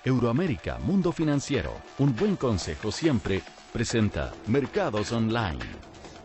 Euroamérica Mundo Financiero, un buen consejo siempre, presenta Mercados Online.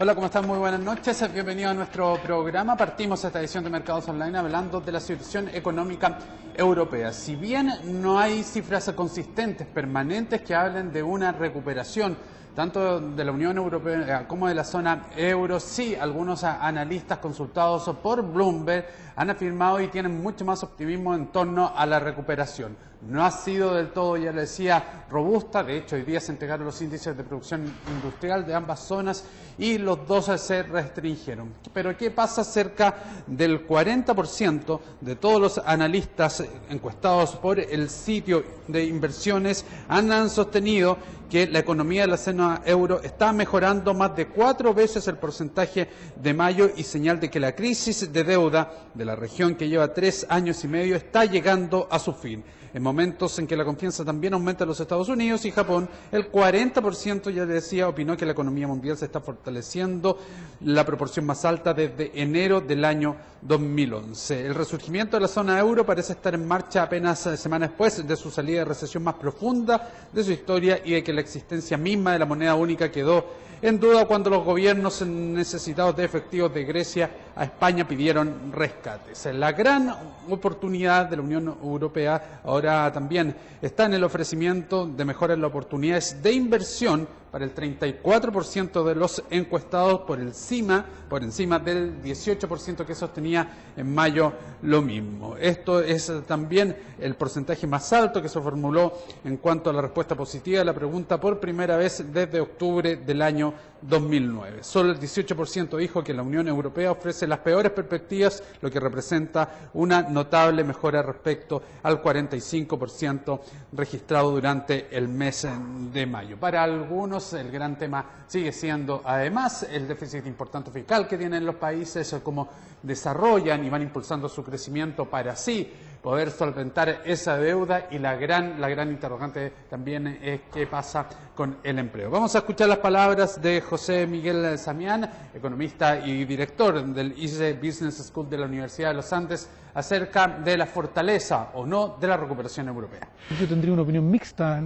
Hola, ¿cómo están? Muy buenas noches. Bienvenidos a nuestro programa. Partimos esta edición de Mercados Online hablando de la situación económica europea. Si bien no hay cifras consistentes, permanentes, que hablen de una recuperación, tanto de la Unión Europea como de la zona euro, sí, algunos analistas consultados por Bloomberg han afirmado y tienen mucho más optimismo en torno a la recuperación. No ha sido del todo, ya lo decía, robusta. De hecho, hoy día se entregaron los índices de producción industrial de ambas zonas y los dos se restringieron. Pero ¿qué pasa? Cerca del 40% de todos los analistas encuestados por el sitio de inversiones han sostenido que la economía de la zona euro está mejorando más de 4 veces el porcentaje de mayo, y señal de que la crisis de deuda de la región, que lleva 3 años y medio, está llegando a su fin. En momentos en que la confianza también aumenta en los Estados Unidos y Japón, el 40%, ya decía, opinó que la economía mundial se está fortaleciendo, la proporción más alta desde enero del año 2011. El resurgimiento de la zona euro parece estar en marcha apenas semanas después de su salida de recesión más profunda de su historia y de que la existencia misma de la moneda única quedó en duda cuando los gobiernos necesitados de efectivos de Grecia a España pidieron rescates. La gran oportunidad de la Unión Europea ahora también está en el ofrecimiento de mejoras en las oportunidades de inversión para el 34% de los encuestados, por encima del 18% que sostenía en mayo lo mismo. Esto es también el porcentaje más alto que se formuló en cuanto a la respuesta positiva a la pregunta por primera vez desde octubre del año 2009. Solo el 18% dijo que la Unión Europea ofrece las peores perspectivas, lo que representa una notable mejora respecto al 45% registrado durante el mes de mayo. Para algunos el gran tema sigue siendo además el déficit importante fiscal que tienen los países, cómo desarrollan y van impulsando su crecimiento para así poder solventar esa deuda, y la gran interrogante también es qué pasa con el empleo. Vamos a escuchar las palabras de José Miguel Samián, economista y director del ISE Business School de la Universidad de los Andes, acerca de la fortaleza o no de la recuperación europea. Yo tendría una opinión mixta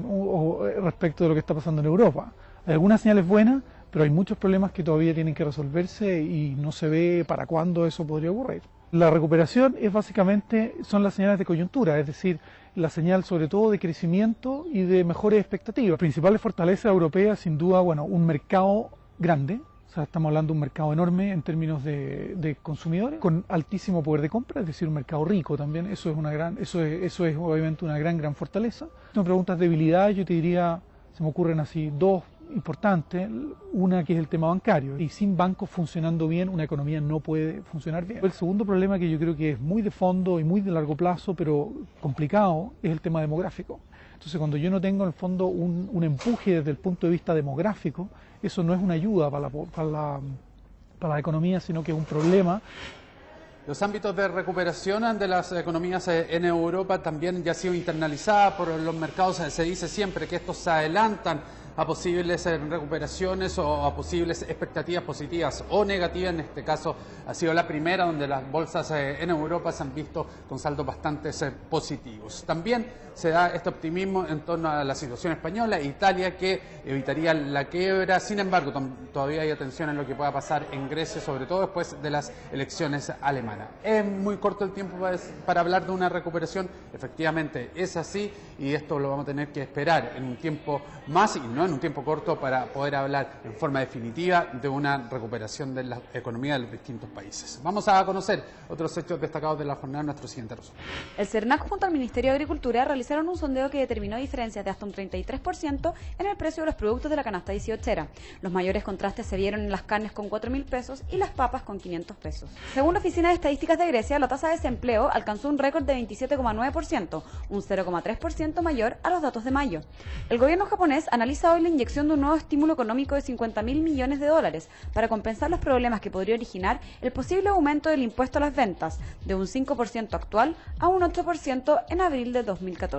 respecto de lo que está pasando en Europa. Hay algunas señales buenas, pero hay muchos problemas que todavía tienen que resolverse y no se ve para cuándo eso podría ocurrir. La recuperación son las señales de coyuntura, es decir, la señal sobre todo de crecimiento y de mejores expectativas. Las principales fortalezas europeas, sin duda, un mercado grande. O sea, estamos hablando de un mercado enorme en términos de consumidores, con altísimo poder de compra, es decir, un mercado rico también. Eso es obviamente una gran fortaleza. Si me preguntas debilidad, yo te diría, se me ocurren así dos importantes. Una, que es el tema bancario, y sin bancos funcionando bien una economía no puede funcionar bien. El segundo problema, que yo creo que es muy de fondo y muy de largo plazo, pero complicado, es el tema demográfico. Entonces, cuando yo no tengo en el fondo un empuje desde el punto de vista demográfico, eso no es una ayuda para la economía, sino que es un problema. Los ámbitos de recuperación de las economías en Europa también ya han sido internalizadas por los mercados. Se dice siempre que estos se adelantan a posibles recuperaciones o a posibles expectativas positivas o negativas. En este caso ha sido la primera, donde las bolsas en Europa se han visto con saldos bastante positivos. También se da este optimismo en torno a la situación española e Italia, que evitaría la quiebra. Sin embargo, todavía hay atención en lo que pueda pasar en Grecia, sobre todo después de las elecciones alemanas. Es muy corto el tiempo para hablar de una recuperación. Efectivamente es así, y esto lo vamos a tener que esperar en un tiempo más, y no en un tiempo corto, para poder hablar en forma definitiva de una recuperación de la economía de los distintos países. Vamos a conocer otros hechos destacados de la jornada en nuestro siguiente resumen. El CERNAC junto al Ministerio de Agricultura realizaron un sondeo que determinó diferencias de hasta un 33% en el precio de los productos de la canasta 18era. Los mayores contrastes se vieron en las carnes con 4.000 pesos y las papas con 500 pesos. Según la Oficina de Estadísticas de Grecia, la tasa de desempleo alcanzó un récord de 27,9%, un 0,3% mayor a los datos de mayo. El gobierno japonés analiza hoy la inyección de un nuevo estímulo económico de 50.000 millones de dólares para compensar los problemas que podría originar el posible aumento del impuesto a las ventas, de un 5% actual a un 8% en abril de 2014.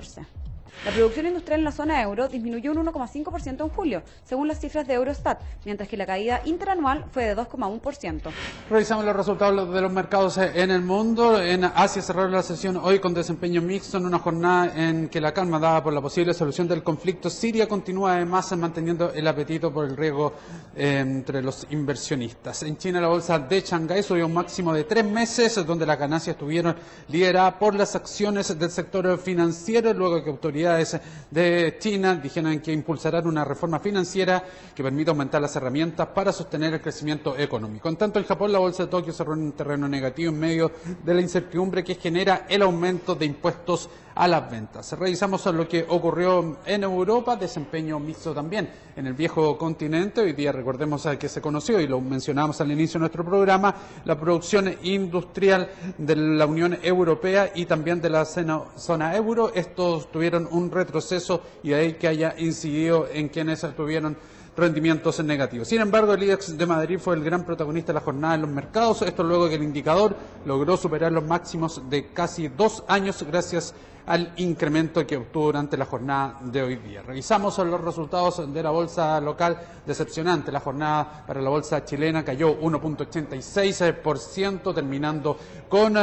La producción industrial en la zona euro disminuyó un 1,5% en julio, según las cifras de Eurostat, mientras que la caída interanual fue de 2,1%. Revisamos los resultados de los mercados en el mundo. En Asia cerraron la sesión hoy con desempeño mixto en una jornada en que la calma dada por la posible solución del conflicto siria continúa además manteniendo el apetito por el riesgo entre los inversionistas. En China la bolsa de Shanghái subió un máximo de 3 meses, donde las ganancias estuvieron lideradas por las acciones del sector financiero, luego que autoridades de China dijeron que impulsarán una reforma financiera que permita aumentar las herramientas para sostener el crecimiento económico. En tanto, en Japón la bolsa de Tokio cerró en un terreno negativo en medio de la incertidumbre que genera el aumento de impuestos a las ventas. Revisamos lo que ocurrió en Europa, desempeño mixto también en el viejo continente. Hoy día recordemos que se conoció y lo mencionamos al inicio de nuestro programa, la producción industrial de la Unión Europea y también de la zona euro. Estos tuvieron un retroceso y de ahí que haya incidido en quienes tuvieron rendimientos negativos. Sin embargo, el IBEX de Madrid fue el gran protagonista de la jornada en los mercados, esto luego que el indicador logró superar los máximos de casi 2 años gracias al incremento que obtuvo durante la jornada de hoy día. Revisamos los resultados de la bolsa local, decepcionante. La jornada para la bolsa chilena cayó 1,86%, terminando con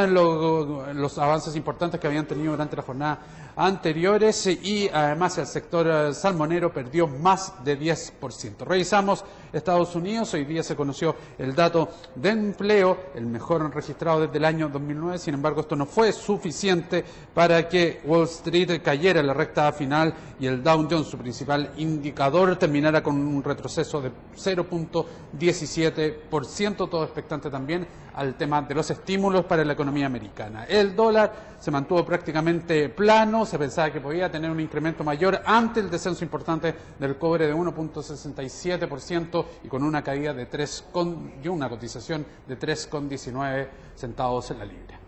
los avances importantes que habían tenido durante la jornada anteriores y además el sector salmonero perdió más de 10%. Revisamos Estados Unidos, hoy día se conoció el dato de empleo, el mejor registrado desde el año 2009, sin embargo esto no fue suficiente para que Wall Street cayera en la recta final y el Dow Jones, su principal indicador, terminara con un retroceso de 0,17%, todo expectante también al tema de los estímulos para la economía americana. El dólar se mantuvo prácticamente plano, se pensaba que podía tener un incremento mayor ante el descenso importante del cobre de 1,67% y con una caída de una cotización de 3,19 centavos en la libra.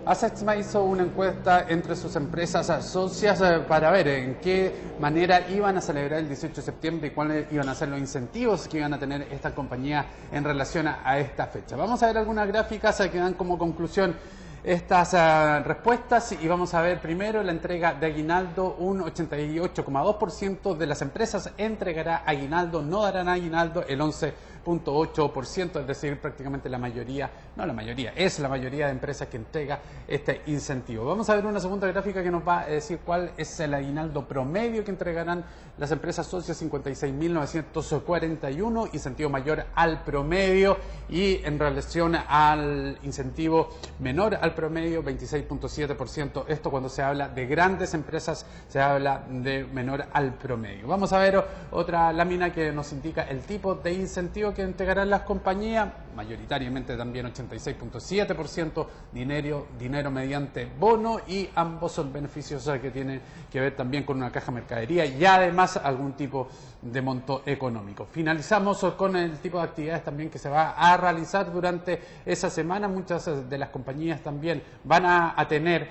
ASEXMA hizo una encuesta entre sus empresas socias para ver en qué manera iban a celebrar el 18 de septiembre y cuáles iban a ser los incentivos que iban a tener esta compañía en relación a esta fecha. Vamos a ver algunas gráficas que dan como conclusión estas respuestas y vamos a ver primero la entrega de aguinaldo. Un 88,2% de las empresas entregará aguinaldo, no darán aguinaldo el 11,8%, es decir, prácticamente la mayoría, no la mayoría, es la mayoría de empresas que entrega este incentivo. Vamos a ver una segunda gráfica que nos va a decir cuál es el aguinaldo promedio que entregarán las empresas socias, 56.941, incentivo mayor al promedio, y en relación al incentivo menor al promedio, 26,7%. Esto cuando se habla de grandes empresas, se habla de menor al promedio. Vamos a ver otra lámina que nos indica el tipo de incentivo que entregarán las compañías, mayoritariamente también 86,7%, dinero mediante bono, y ambos son beneficios que tienen que ver también con una caja de mercadería y además algún tipo de monto económico. Finalizamos con el tipo de actividades también que se va a realizar durante esa semana. Muchas de las compañías también van a tener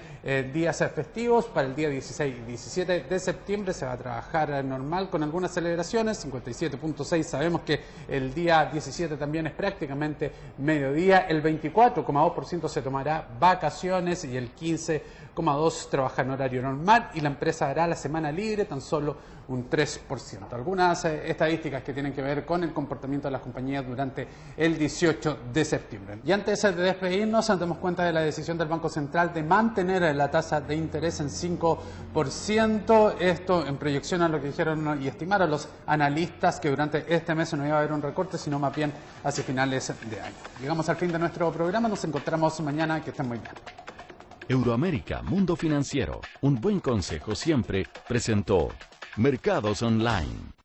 días festivos. Para el día 16 y 17 de septiembre se va a trabajar normal con algunas celebraciones, 57,6%. Sabemos que el día 17 también es prácticamente mediodía, el 24,2% se tomará vacaciones y el 15,2% trabaja en horario normal, y la empresa hará la semana libre tan solo un 3%. Algunas estadísticas que tienen que ver con el comportamiento de las compañías durante el 18 de septiembre. Y antes de despedirnos, nos damos cuenta de la decisión del Banco Central de mantener la tasa de interés en 5%. Esto en proyección a lo que dijeron y estimaron los analistas, que durante este mes no iba a haber un recorte, sino más bien hacia finales de año. Llegamos al fin de nuestro programa, nos encontramos mañana, que estén muy bien. Euroamérica Mundo Financiero, un buen consejo siempre, presentó Mercados Online.